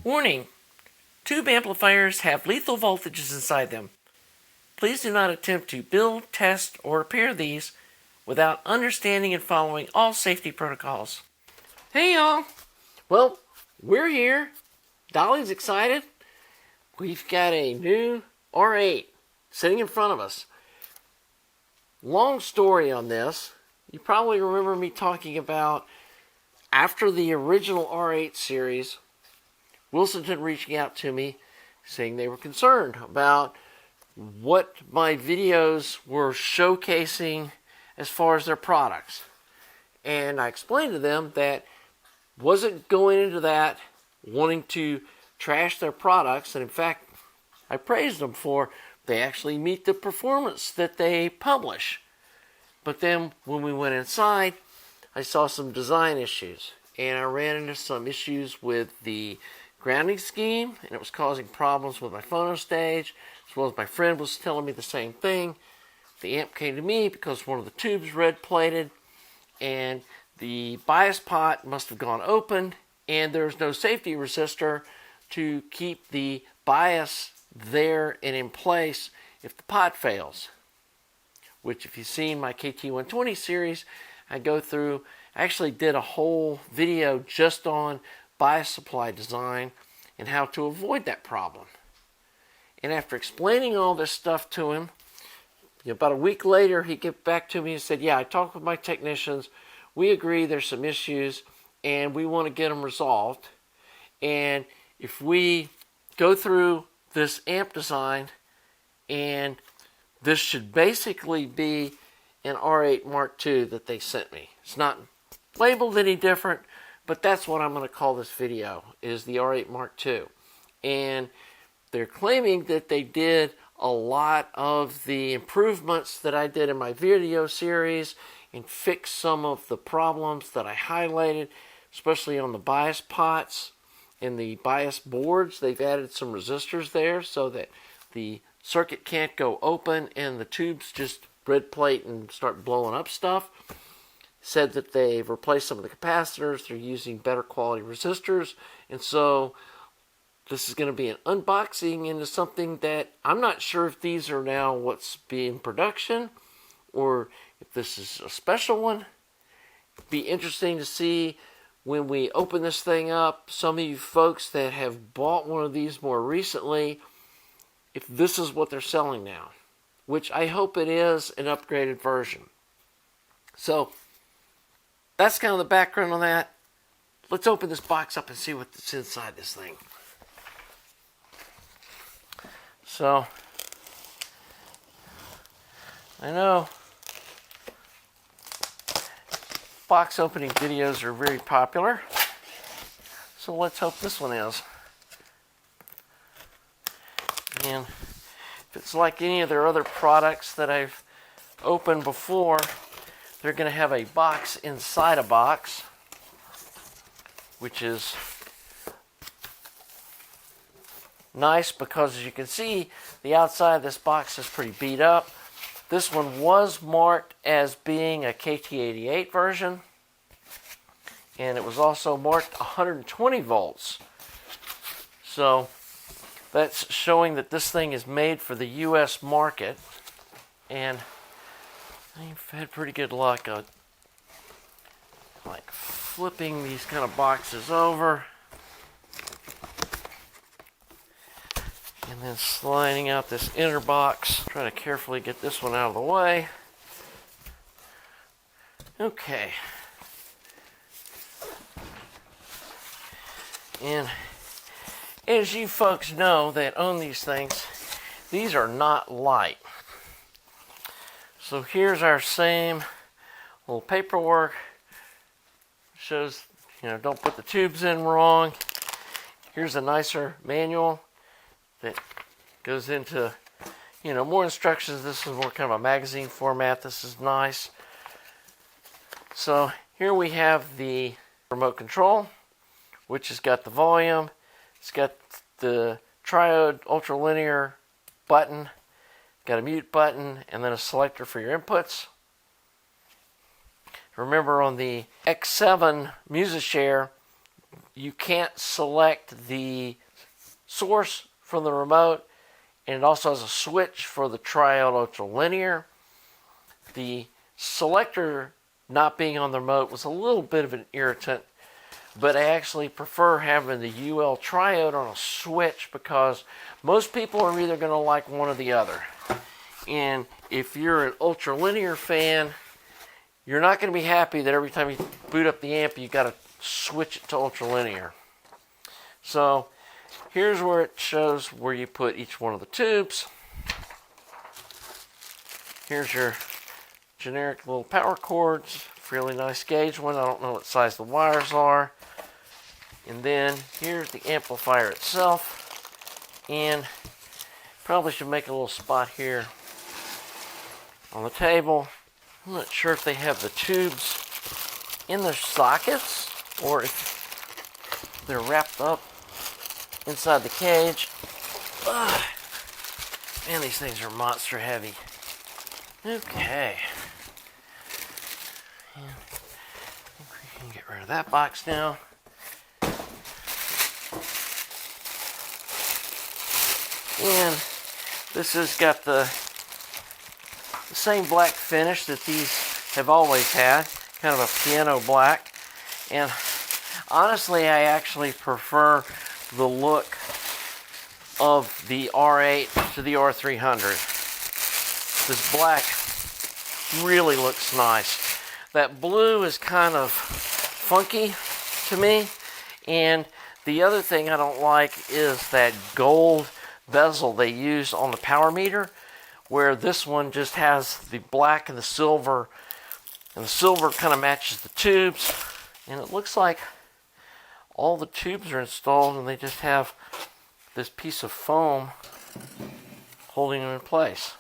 Warning: tube amplifiers have lethal voltages inside them. Please do not attempt to build, test, or repair these without understanding and following all safety protocols. Hey y'all! Well, we're here. Dolly's excited. We've got a new R8 sitting in front of us. Long story on this. You probably remember me talking about after the original R8 series, Wilsenton reaching out to me saying they were concerned about what my videos were showcasing as far as their products. And I explained to them that wasn't going into that wanting to trash their products, and in fact I praised them for they actually meet the performance that they publish. But then when we went inside, I saw some design issues, and I ran into some issues with the grounding scheme, and it was causing problems with my phono stage, as well as my friend was telling me the same thing. The amp came to me because one of the tubes red plated, and the bias pot must have gone open, and there's no safety resistor to keep the bias there and in place if the pot fails. Which, if you've seen my KT120 series, I actually did a whole video just on bias supply design and how to avoid that problem. And after explaining all this stuff to him, about a week later, he got back to me and said, yeah, I talked with my technicians. We agree there's some issues, and we want to get them resolved. And if we go through this amp design, and this should basically be an R8 Mark II that they sent me. It's not labeled any different, but that's what I'm going to call this video, is the R8 Mark II. And they're claiming that they did a lot of the improvements that I did in my video series and fixed some of the problems that I highlighted, especially on the bias pots and the bias boards. They've added some resistors there so that the circuit can't go open and the tubes just red plate and start blowing up stuff. Said that they've replaced some of the capacitors. They're using better quality resistors. And so this is going to be an unboxing into something that I'm not sure if these are now what's being production or if this is a special one. It'd be interesting to see when we open this thing up, some of you folks that have bought one of these more recently, if this is what they're selling now, which I hope it is an upgraded version. So that's kind of the background on that. Let's open this box up and see what's inside this thing. So, I know box opening videos are very popular, so let's hope this one is. And if it's like any of their other products that I've opened before, they're going to have a box inside a box, which is nice because, as you can see, the outside of this box is pretty beat up. This one was marked as being a KT88 version, and it was also marked 120 volts. So that's showing that this thing is made for the US market, and I've had pretty good luck of like flipping these kind of boxes over and then sliding out this inner box. Try to carefully get this one out of the way. Okay. And as you folks know that own these things, these are not light. So here's our same little paperwork. Shows, don't put the tubes in wrong. Here's a nicer manual that goes into, more instructions. This is more kind of a magazine format. This is nice. So here we have the remote control, which has got the volume. It's got the triode ultralinear button, got a mute button, and then a selector for your inputs. Remember, on the X7 MusiShare, you can't select the source from the remote, and it also has a switch for the triode ultralinear. The selector not being on the remote was a little bit of an irritant, but I actually prefer having the UL triode on a switch because most people are either going to like one or the other. And if you're an ultralinear fan, you're not going to be happy that every time you boot up the amp, you got to switch it to ultralinear. So here's where it shows where you put each one of the tubes. Here's your generic little power cords, fairly nice gauge one. I don't know what size the wires are. And then here's the amplifier itself. And probably should make a little spot here on the table. I'm not sure if they have the tubes in their sockets or if they're wrapped up inside the cage. Ugh. Man, these things are monster heavy. Okay. And I think we can get rid of that box now. And this has got the same black finish that these have always had, kind of a piano black. And honestly, I actually prefer the look of the R8 to the R300. This black really looks nice. That blue is kind of funky to me. And the other thing I don't like is that gold bezel they use on the power meter, where this one just has the black and the silver kind of matches the tubes, and it looks like all the tubes are installed and they just have this piece of foam holding them in place.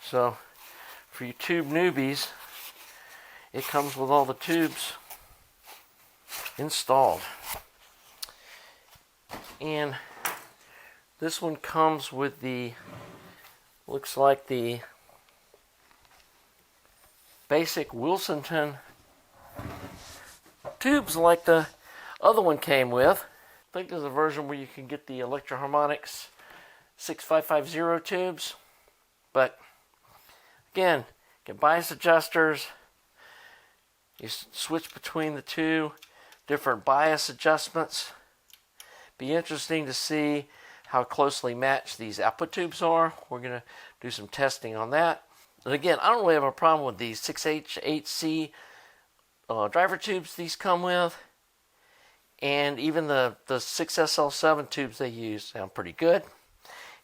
So for you tube newbies, it comes with all the tubes installed. And this one comes with the, looks like the basic Wilsenton tubes like the other one came with. I think there's a version where you can get the Electro-Harmonix 6550 tubes. But again, get bias adjusters. You switch between the two different bias adjustments. Be interesting to see how closely matched these output tubes are. We're going to do some testing on that. And again, I don't really have a problem with these 6H8C driver tubes these come with. And even the 6SL7 tubes they use sound pretty good.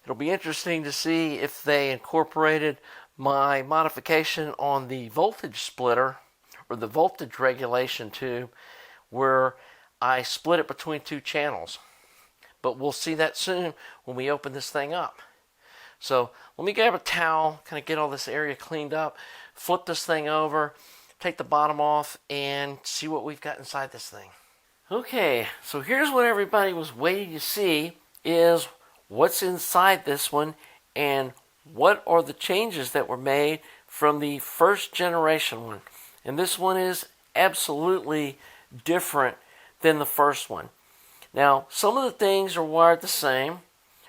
It'll be interesting to see if they incorporated my modification on the voltage splitter or the voltage regulation tube where I split it between two channels. But we'll see that soon when we open this thing up. So let me grab a towel, kind of get all this area cleaned up, flip this thing over, take the bottom off, and see what we've got inside this thing. Okay, so here's what everybody was waiting to see, is what's inside this one and what are the changes that were made from the first generation one. And this one is absolutely different than the first one. Now, some of the things are wired the same,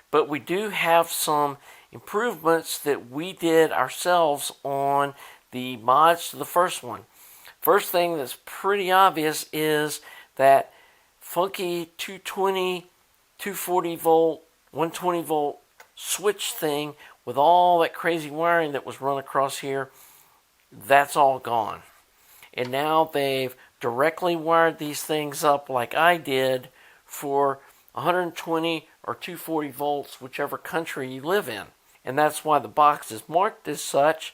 but we do have some improvements that we did ourselves on the mods to the first one. First thing that's pretty obvious is that funky 220, 240 volt, 120 volt switch thing with all that crazy wiring that was run across here, that's all gone. And now they've directly wired these things up like I did for 120 or 240 volts, whichever country you live in. And that's why the box is marked as such.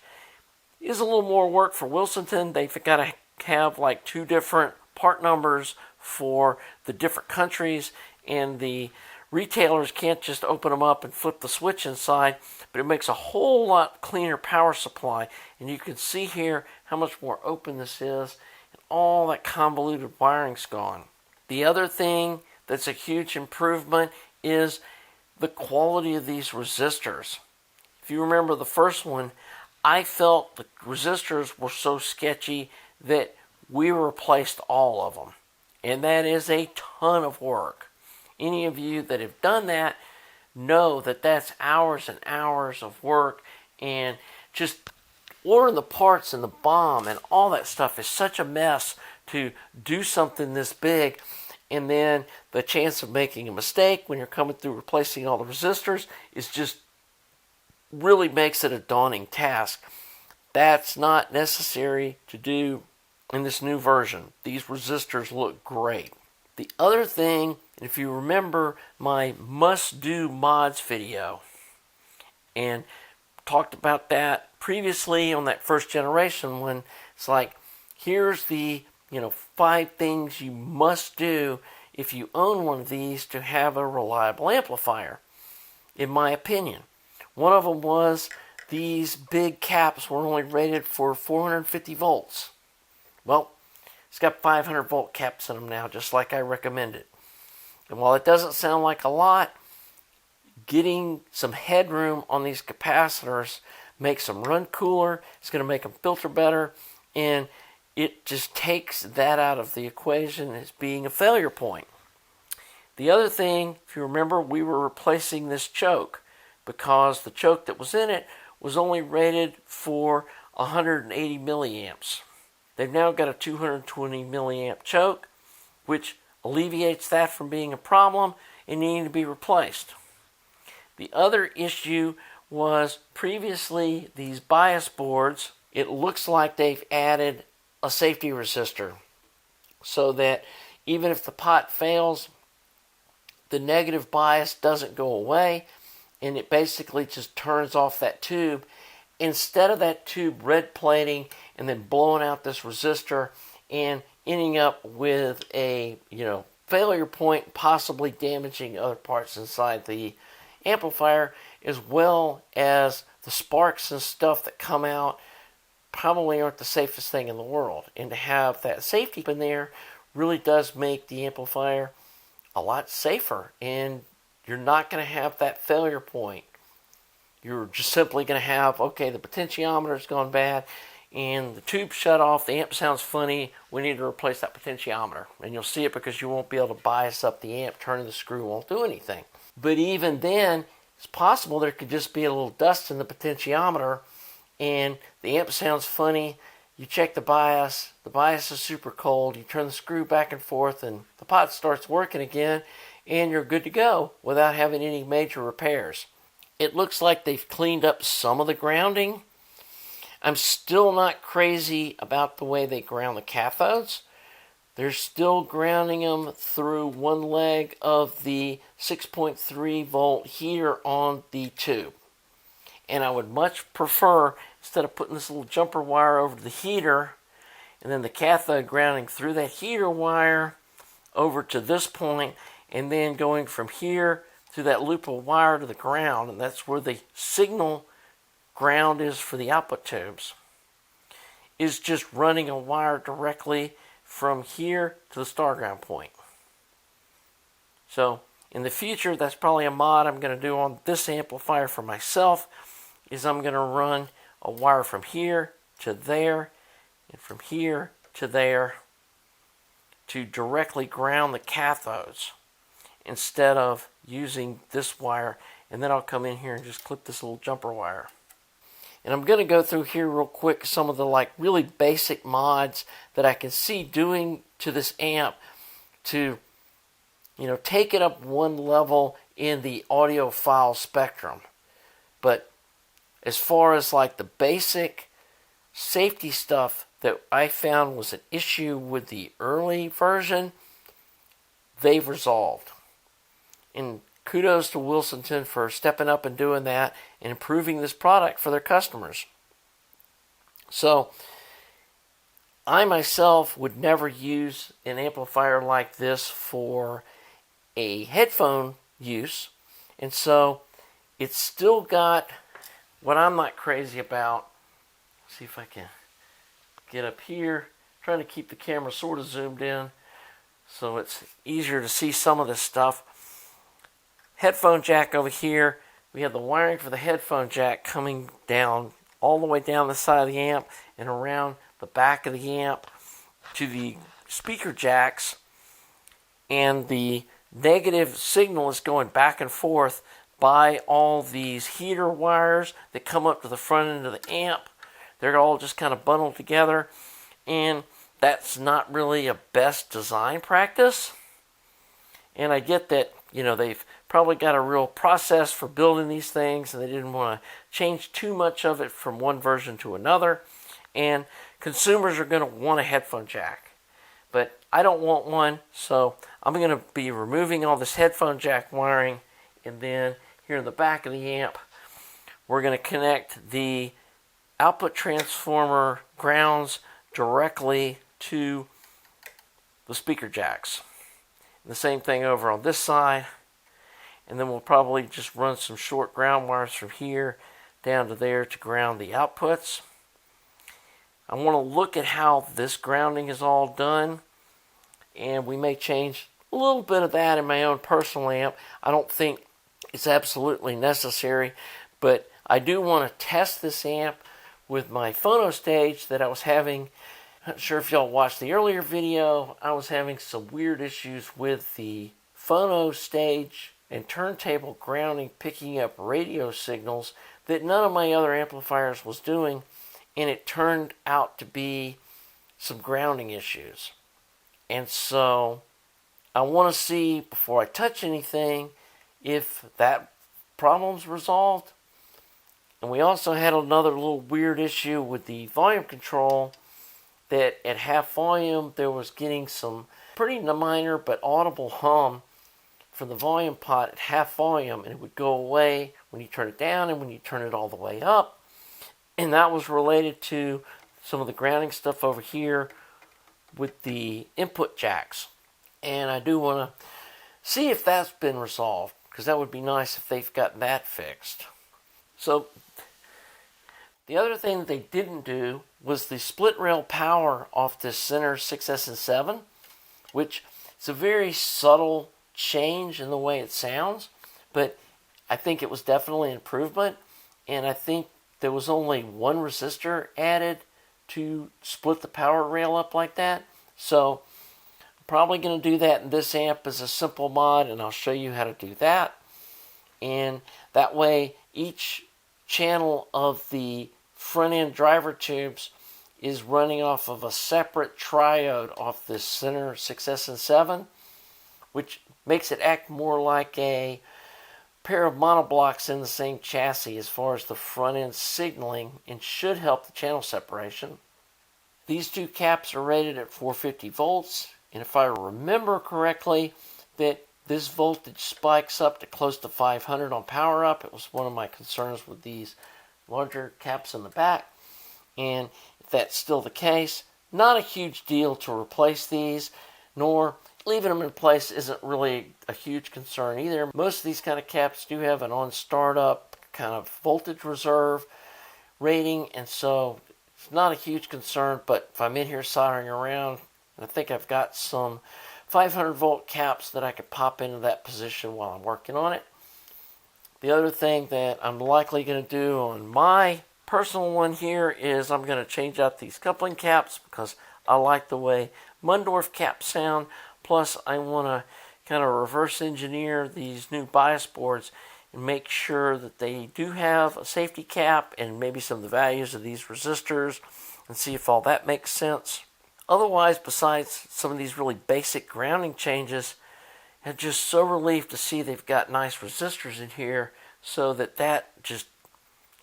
It is a little more work for Wilsenton. They've got to have like two different part numbers for the different countries, and the retailers can't just open them up and flip the switch inside, but it makes a whole lot cleaner power supply. And you can see here how much more open this is, and all that convoluted wiring's gone. The other thing that's a huge improvement is the quality of these resistors. If you remember the first one, I felt the resistors were so sketchy that we replaced all of them. And that is a ton of work. Any of you that have done that know that that's hours and hours of work, and just ordering the parts and the BOM and all that stuff is such a mess to do something this big. And then the chance of making a mistake when you're coming through replacing all the resistors is just really makes it a daunting task. That's not necessary to do in this new version. These resistors look great. The other thing, if you remember my must-do mods video, and talked about that previously on that first generation when it's like, here's the 5 things you must do if you own one of these to have a reliable amplifier, in my opinion. One of them was these big caps were only rated for 450 volts. Well, it's got 500 volt caps in them now, just like I recommended. And while it doesn't sound like a lot, getting some headroom on these capacitors makes them run cooler. It's going to make them filter better, and it just takes that out of the equation as being a failure point. The other thing, if you remember, we were replacing this choke because the choke that was in it was only rated for 180 milliamps. They've now got a 220 milliamp choke, which alleviates that from being a problem and needing to be replaced. The other issue was previously these bias boards, it looks like they've added a safety resistor so that even if the pot fails, the negative bias doesn't go away, and it basically just turns off that tube. Instead of that tube red plating and then blowing out this resistor and ending up with a failure point, possibly damaging other parts inside the amplifier, as well as the sparks and stuff that come out probably aren't the safest thing in the world. And to have that safety in there really does make the amplifier a lot safer, and you're not going to have that failure point. You're just simply going to have, okay, the potentiometer's gone bad and the tube shut off, the amp sounds funny, we need to replace that potentiometer. And you'll see it because you won't be able to bias up the amp, turning the screw won't do anything. But even then, it's possible there could just be a little dust in the potentiometer and the amp sounds funny. You check the bias is super cold, you turn the screw back and forth and the pot starts working again, and you're good to go without having any major repairs. It looks like they've cleaned up some of the grounding. I'm still not crazy about the way they ground the cathodes. They're still grounding them through one leg of the 6.3 volt heater on the tube. And I would much prefer, instead of putting this little jumper wire over the heater and then the cathode grounding through that heater wire over to this point and then going from here through that loop of wire to the ground, and that's where the signal ground is for the output tubes, is just running a wire directly from here to the star ground point. So in the future, that's probably a mod I'm going to do on this amplifier for myself, is I'm going to run a wire from here to there and from here to there to directly ground the cathodes instead of using this wire, and then I'll come in here and just clip this little jumper wire. And I'm going to go through here real quick some of the really basic mods that I can see doing to this amp to take it up one level in the audiophile spectrum. But as far as the basic safety stuff that I found was an issue with the early version, they've resolved. And kudos to Wilsenton for stepping up and doing that and improving this product for their customers. So, I myself would never use an amplifier like this for a headphone use. And so, it's still got what I'm not crazy about. Let's see if I can get up here. I'm trying to keep the camera sort of zoomed in so it's easier to see some of this stuff. Headphone jack over here. We have the wiring for the headphone jack coming down all the way down the side of the amp and around the back of the amp to the speaker jacks. and the negative signal is going back and forth by all these heater wires that come up to the front end of the amp. They're all just kind of bundled together, and that's not really a best design practice. And I get that, they've probably got a real process for building these things, and they didn't want to change too much of it from one version to another. And consumers are going to want a headphone jack. But I don't want one, so I'm going to be removing all this headphone jack wiring, and then here in the back of the amp, we're going to connect the output transformer grounds directly to the speaker jacks. And the same thing over on this side, and then we'll probably just run some short ground wires from here down to there to ground the outputs. I want to look at how this grounding is all done, and we may change a little bit of that in my own personal amp. I don't think it's absolutely necessary, but I do want to test this amp with my phono stage that I was having. I'm not sure if y'all watched the earlier video. I was having some weird issues with the phono stage and turntable grounding, picking up radio signals that none of my other amplifiers was doing, and it turned out to be some grounding issues. And so I want to see, before I touch anything, if that problem's resolved. And we also had another little weird issue with the volume control, that at half volume there was getting some pretty minor but audible hum from the volume pot at half volume, and it would go away when you turn it down and when you turn it all the way up. And that was related to some of the grounding stuff over here with the input jacks. And I do want to see if that's been resolved, because that would be nice if they've got that fixed. So the other thing that they didn't do was the split rail power off this center 6S and 7, which is a very subtle change in the way it sounds, but I think it was definitely an improvement, and I think there was only one resistor added to split the power rail up like that. So I'm probably going to do that in this amp as a simple mod, and I'll show you how to do that. And that way each channel of the front end driver tubes is running off of a separate triode off this center 6S and 7, which makes it act more like a pair of monoblocks in the same chassis as far as the front end signaling, and should help the channel separation. These two caps are rated at 450 volts, and if I remember correctly, that this voltage spikes up to close to 500 on power up. It was one of my concerns with these larger caps in the back, and if that's still the case, not a huge deal to replace these, nor leaving them in place isn't really a huge concern either. Most of these kind of caps do have an on startup kind of voltage reserve rating, and so it's not a huge concern. But if I'm in here soldering around, and I think I've got some 500 volt caps that I could pop into that position while I'm working on it. The other thing that I'm likely going to do on my personal one here is I'm going to change out these coupling caps, because I like the way Mundorf caps sound. Plus, I want to kind of reverse engineer these new bias boards and make sure that they do have a safety cap and maybe some of the values of these resistors, and see if all that makes sense. Otherwise, besides some of these really basic grounding changes, I'm just so relieved to see they've got nice resistors in here, so that just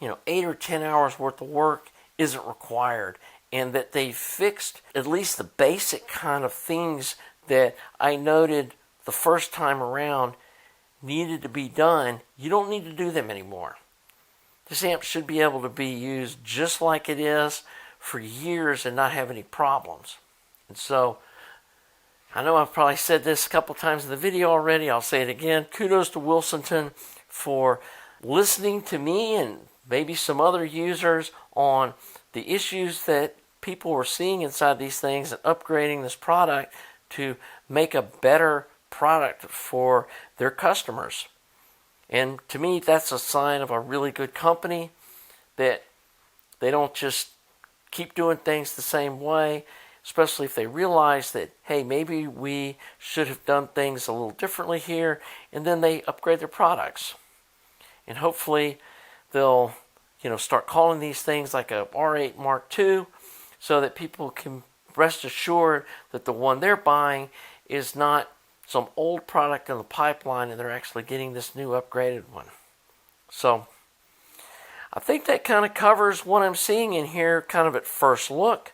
8 or 10 hours worth of work isn't required, and that they fixed at least the basic kind of things that I noted the first time around needed to be done. You don't need to do them anymore. This amp should be able to be used just like it is for years and not have any problems. And so, I know I've probably said this a couple times in the video already. I'll say it again. Kudos to Wilsenton for listening to me and maybe some other users on the issues that people were seeing inside these things, and upgrading this product to make a better product for their customers. And to me, that's a sign of a really good company, that they don't just keep doing things the same way. especially if they realize that, hey, maybe we should have done things a little differently here, and then they upgrade their products. And hopefully they'll, start calling these things like a R8 MkII, so that people can rest assured that the one they're buying is not some old product in the pipeline and they're actually getting this new upgraded one. So I think that kind of covers what I'm seeing in here kind of at first look.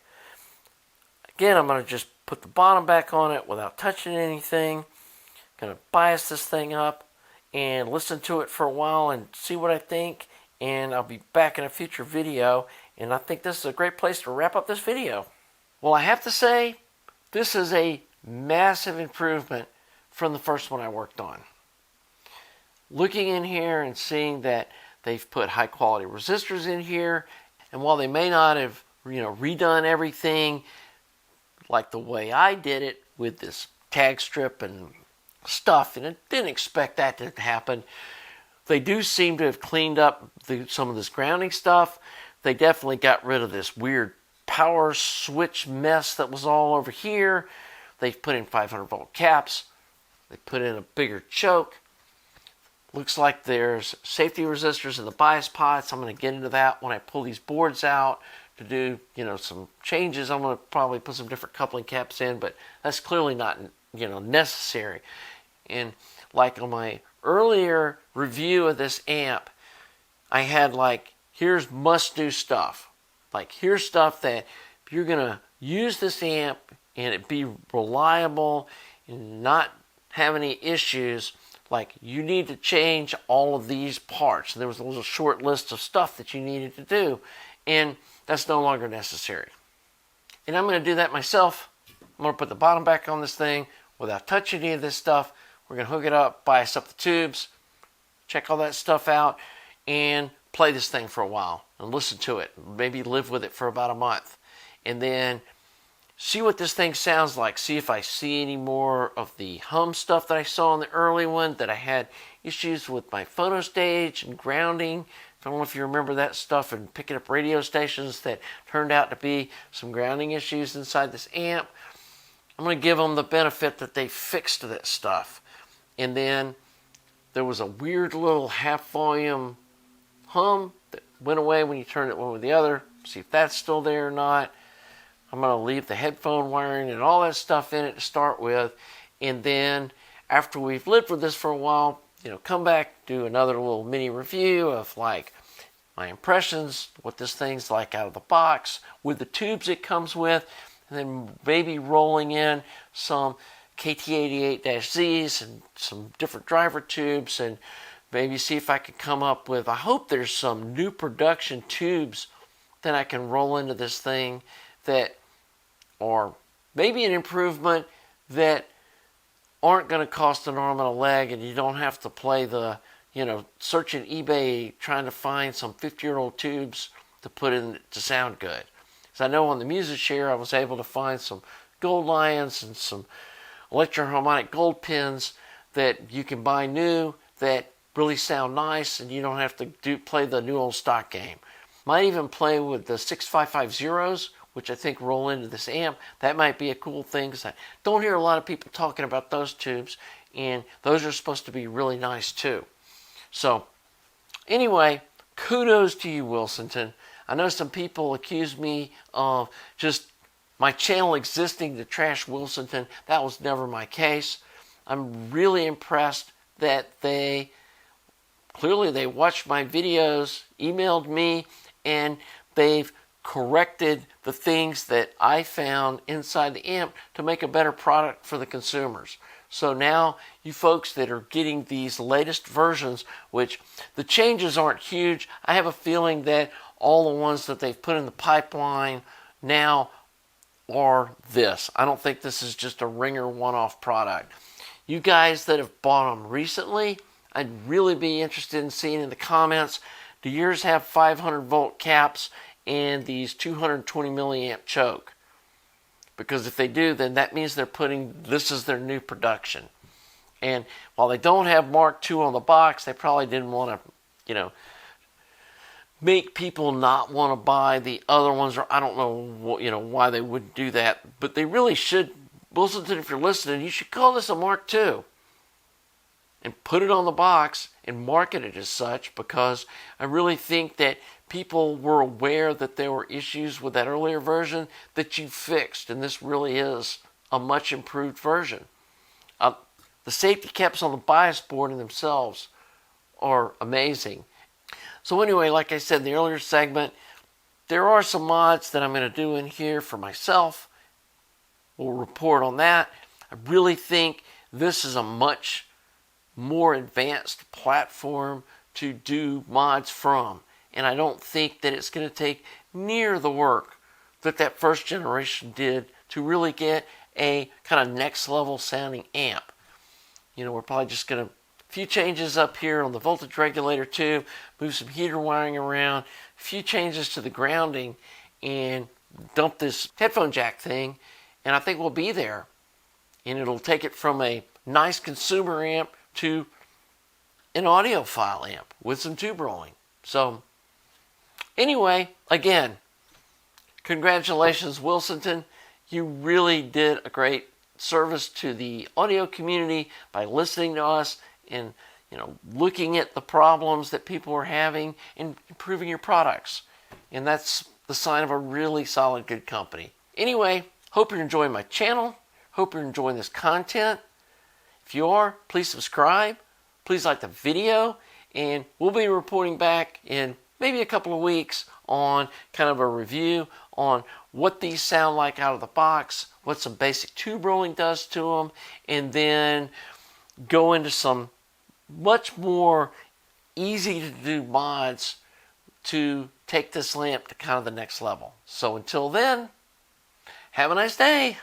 Again, I'm going to just put the bottom back on it without touching anything. Going to bias this thing up and listen to it for a while and see what I think. And I'll be back in a future video. And I think this is a great place to wrap up this video. Well, I have to say, this is a massive improvement from the first one I worked on. Looking in here and seeing that they've put high quality resistors in here, and while they may not have redone everything like the way I did it with this tag strip and stuff, and I didn't expect that to happen, they do seem to have cleaned up some of this grounding stuff. They definitely got rid of this weird power switch mess that was all over here. They've put in 500 volt caps. They put in a bigger choke. Looks like there's safety resistors in the bias pots. I'm going to get into that when I pull these boards out to do, some changes. I'm going to probably put some different coupling caps in, but that's clearly not, necessary. And like on my earlier review of this amp, I had here's must-do stuff. Here's stuff that if you're going to use this amp and it be reliable and not have any issues, you need to change all of these parts. And there was a little short list of stuff that you needed to do, and that's no longer necessary. And I'm going to do that myself. I'm going to put the bottom back on this thing without touching any of this stuff. We're going to hook it up, bias up the tubes, check all that stuff out, and play this thing for a while and listen to it. Maybe live with it for about a month. And then see what this thing sounds like. See if I see any more of the hum stuff that I saw in the early one, that I had issues with my photo stage and grounding. I don't know if you remember that stuff, and picking up radio stations that turned out to be some grounding issues inside this amp. I'm going to give them the benefit that they fixed that stuff. And then there was a weird little half volume hum that went away when you turned it one with the other. See if that's still there or not. I'm going to leave the headphone wiring and all that stuff in it to start with. And then after we've lived with this for a while, come back, do another little mini review of my impressions, what this thing's like out of the box, with the tubes it comes with, and then maybe rolling in some KT88-Zs and some different driver tubes, and maybe see if I can come up with, I hope there's some new production tubes that I can roll into this thing that are maybe an improvement that aren't going to cost an arm and a leg, and you don't have to play the, searching eBay trying to find some 50-year-old tubes to put in to sound good. Because I know on the Music Share I was able to find some gold lions and some electroharmonic gold pins that you can buy new that really sound nice, and you don't have to play the new old stock game. Might even play with the 6550s, which I think roll into this amp. That might be a cool thing, because I don't hear a lot of people talking about those tubes, and those are supposed to be really nice too. So anyway, kudos to you, Wilsenton. I know some people accuse me of just my channel existing to trash Wilsenton. That was never my case. I'm really impressed that they watched my videos, emailed me, and they've corrected the things that I found inside the amp to make a better product for the consumers. So now you folks that are getting these latest versions, which the changes aren't huge, I have a feeling that all the ones that they've put in the pipeline now are this. I don't think this is just a ringer one-off product. You guys that have bought them recently, I'd really be interested in seeing in the comments, do yours have 500 volt caps and these 220 milliamp choke? Because if they do, then that means they're putting this as their new production. And while they don't have Mark II on the box, they probably didn't want to, make people not want to buy the other ones, or I don't know what, why they wouldn't do that, but they really should. Wilsenton, if you're listening, you should call this a Mark II and put it on the box and market it as such, because I really think that people were aware that there were issues with that earlier version that you fixed, and this really is a much improved version. The safety caps on the bias board in themselves are amazing. So anyway, like I said in the earlier segment, there are some mods that I'm going to do in here for myself. We'll report on that. I really think this is a much more advanced platform to do mods from, and I don't think that it's going to take near the work that that first generation did to really get a kind of next level sounding amp. We're probably just going to a few changes up here on the voltage regulator too, move some heater wiring around, a few changes to the grounding, and dump this headphone jack thing, and I think we'll be there. And it'll take it from a nice consumer amp to an audiophile amp with some tube rolling. So anyway, again, congratulations, Wilsenton. You really did a great service to the audio community by listening to us and looking at the problems that people are having and improving your products. And that's the sign of a really solid, good company. Anyway, hope you're enjoying my channel. Hope you're enjoying this content. If you are, please subscribe. Please like the video. And we'll be reporting back in maybe a couple of weeks on kind of a review on what these sound like out of the box, what some basic tube rolling does to them, and then go into some much more easy to do mods to take this lamp to kind of the next level. So until then, have a nice day.